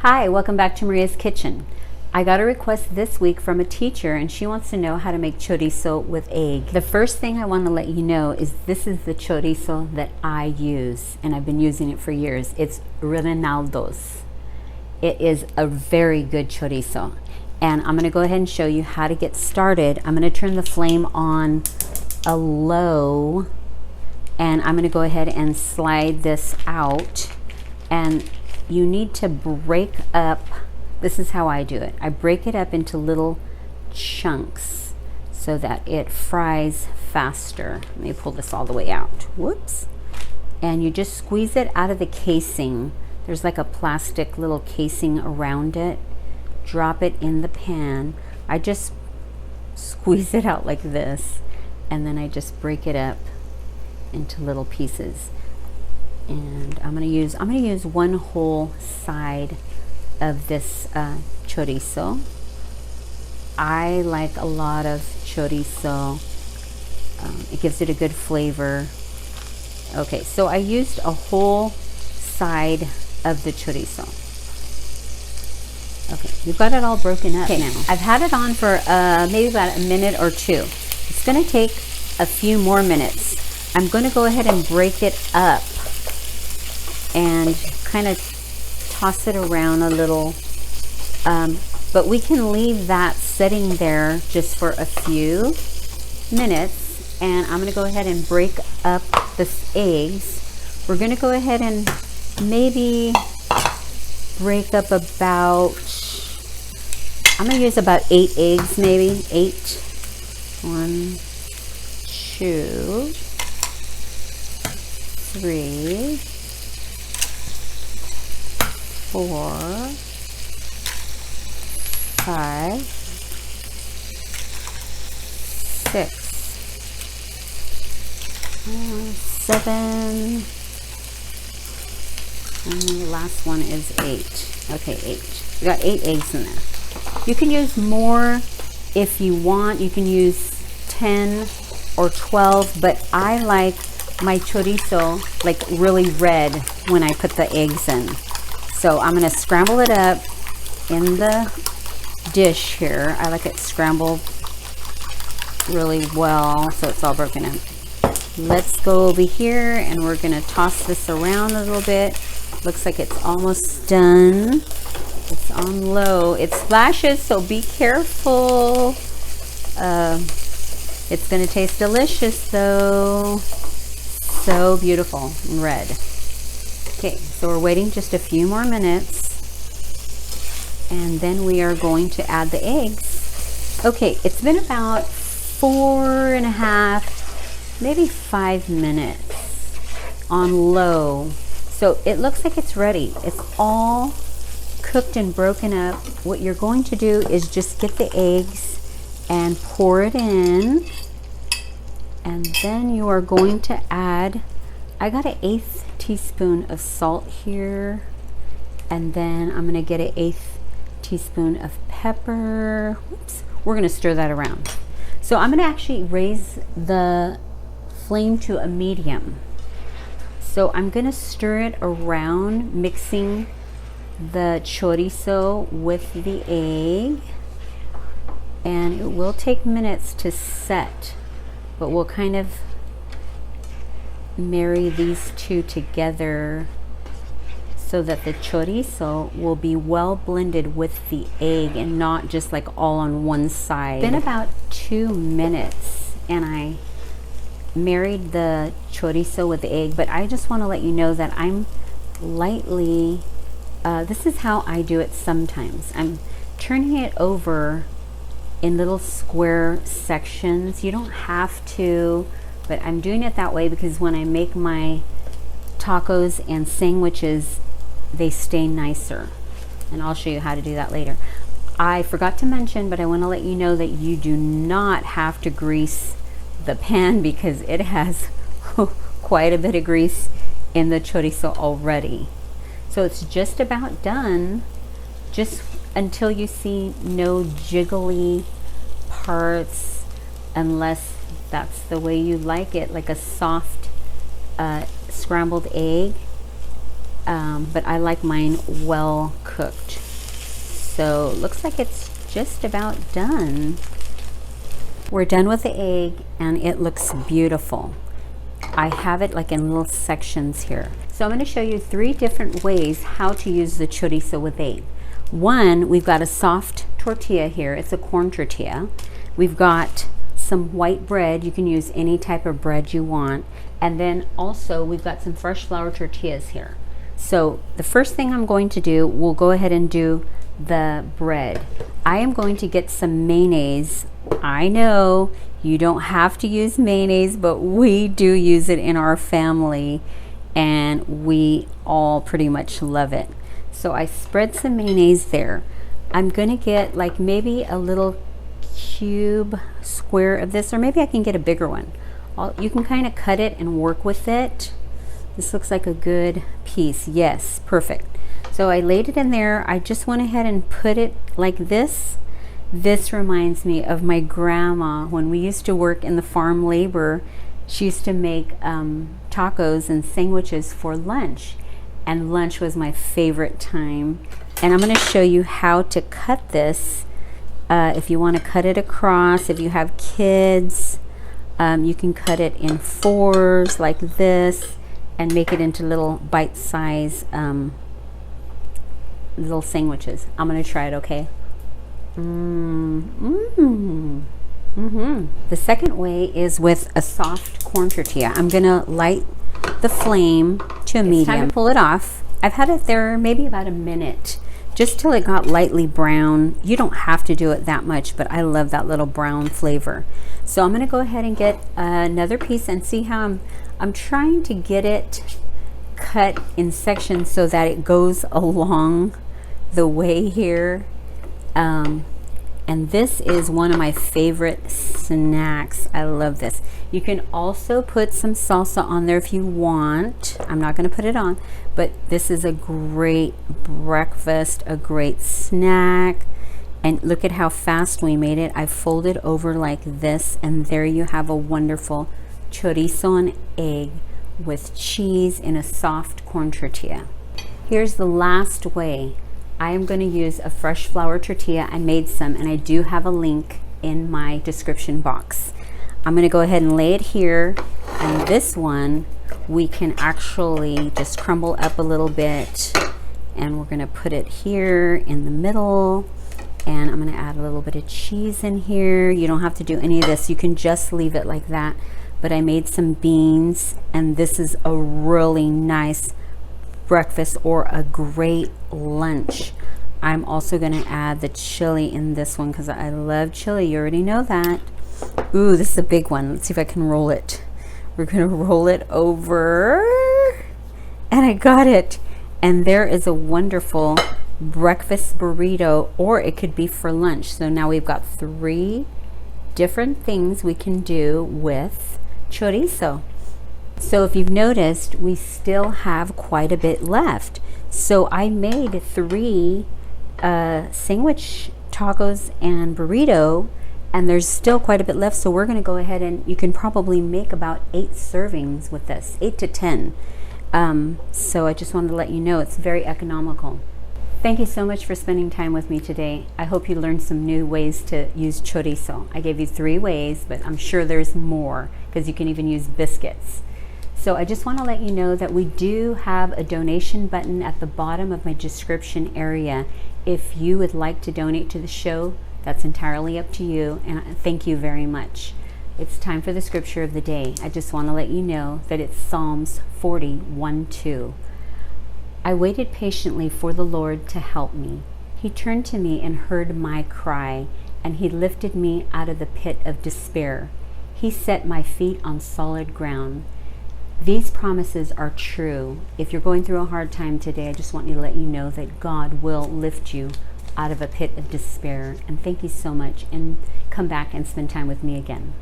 Hi, welcome back to Maria's Kitchen. I got a request this week from a teacher and she wants to know how to make chorizo with egg. The first thing I want to let you know is this is the chorizo that I use and I've been using it for years. It's Reynaldo's. It is a very good chorizo and I'm going to go ahead and show you how to get started. I'm going to turn the flame on a low and I'm going to go ahead and slide this out, and you need to break up. This is how I do it. I break it up into little chunks so that it fries faster. Let me pull this all the way out. Whoops. And you just squeeze it out of the casing. There's like a plastic little casing around it. Drop it in the pan. I just squeeze it out like this, and then I just break it up into little pieces. And I'm gonna use one whole side of this chorizo. I like a lot of chorizo. It gives it a good flavor. Okay, so I used a whole side of the chorizo. Okay, we've got it all broken up now. I've had it on for maybe about a minute or two. It's gonna take a few more minutes. I'm gonna go ahead and break it up and kind of toss it around a little, but we can leave that sitting there just for a few minutes. And I'm gonna go ahead and break up the eggs. We're gonna go ahead and maybe break up about, I'm gonna use about 8 eggs, maybe 8. 1, 2, 3, 4, 5, 6, 7, and the last one is 8. Okay, 8. We got 8 eggs in there. You can use more if you want. You can use 10 or 12, but I like my chorizo like really red when I put the eggs in. So I'm going to scramble it up in the dish here. I like it scrambled really well so it's all broken up. Let's go over here and we're going to toss this around a little bit. Looks like it's almost done. It's on low. It splashes, so be careful. It's going to taste delicious though. So beautiful and red. Okay, so we're waiting just a few more minutes and then we are going to add the eggs. Okay, it's been about 4.5, maybe 5 minutes on low. So it looks like it's ready. It's all cooked and broken up. What you're going to do is just get the eggs and pour it in. And then you are going to add, I got an 1/8 teaspoon of salt here. And then I'm gonna get an 1/8 teaspoon of pepper. Whoops. We're gonna stir that around. So I'm gonna actually raise the flame to a medium. So I'm gonna stir it around, mixing the chorizo with the egg. And it will take minutes to set, but we'll kind of marry these two together so that the chorizo will be well blended with the egg and not just like all on one side. It's been about 2 minutes and I married the chorizo with the egg, but I just want to let you know that I'm lightly, this is how I do it sometimes. I'm turning it over in little square sections. You don't have to, but I'm doing it that way because when I make my tacos and sandwiches, they stay nicer. And I'll show you how to do that later. I forgot to mention, but I want to let you know that you do not have to grease the pan because it has quite a bit of grease in the chorizo already. So it's just about done, just until you see no jiggly parts, unless that's the way you like it, like a soft scrambled egg. but I like mine well cooked. So looks like it's just about done. We're done with the egg and it looks beautiful. I have it like in little sections here. So I'm going to show you 3 different ways how to use the chorizo with egg. One, we've got a soft tortilla here. It's a corn tortilla. We've got some white bread. You can use any type of bread you want. And then also we've got some fresh flour tortillas here. So the first thing I'm going to do, we'll go ahead and do the bread. I am going to get some mayonnaise. I know you don't have to use mayonnaise, but we do use it in our family and we all pretty much love it. So I spread some mayonnaise there. I'm gonna get like maybe a little cube square of this, or maybe I can get a bigger one. You can kind of cut it and work with it. This looks like a good piece. Yes, perfect. So I laid it in there. I just went ahead and put it like this. This reminds me of my grandma when we used to work in the farm labor. She used to make tacos and sandwiches for lunch, and lunch was my favorite time. And I'm going to show you how to cut this. If you want to cut it across, if you have kids, you can cut it in 4s like this and make it into little bite-sized little sandwiches. I'm going to try it, okay? The second way is with a soft corn tortilla. I'm going to light the flame to a medium. It's time to pull it off. I've had it there maybe about a minute, just till it got lightly brown. You don't have to do it that much, but I love that little brown flavor. So I'm going to go ahead and get another piece and see how I'm trying to get it cut in sections so that it goes along the way here. And this is one of my favorite snacks. I love this. You can also put some salsa on there if you want. I'm not going to put it on, but this is a great breakfast, a great snack. And look at how fast we made it. I folded over like this, and there you have a wonderful chorizo and egg with cheese in a soft corn tortilla. Here's the last way. I am going to use a fresh flour tortilla. I made some, and I do have a link in my description box. I'm going to go ahead and lay it here, and this one we can actually just crumble up a little bit, and we're going to put it here in the middle, and I'm going to add a little bit of cheese in here. You don't have to do any of this. You can just leave it like that. But I made some beans, and this is a really nice breakfast or a great lunch. I'm also going to add the chili in this one because I love chili. You already know that. Ooh, this is a big one. Let's see if I can roll it. We're going to roll it over, and I got it. And there is a wonderful breakfast burrito, or it could be for lunch. So now we've got 3 different things we can do with chorizo. So if you've noticed, we still have quite a bit left. So I made 3 sandwich tacos and burrito, and there's still quite a bit left. So we're going to go ahead, and you can probably make about 8 servings with this, 8 to 10. So I just wanted to let you know it's very economical. Thank you so much for spending time with me today. I hope you learned some new ways to use chorizo. I gave you 3 ways, but I'm sure there's more because you can even use biscuits. So I just want to let you know that we do have a donation button at the bottom of my description area. If you would like to donate to the show, that's entirely up to you, and thank you very much. It's time for the scripture of the day. I just want to let you know that it's Psalms 41:2. I waited patiently for the Lord to help me. He turned to me and heard my cry, and he lifted me out of the pit of despair. He set my feet on solid ground. These promises are true. If you're going through a hard time today, I just want to let you know that God will lift you out of a pit of despair. And thank you so much, and come back and spend time with me again.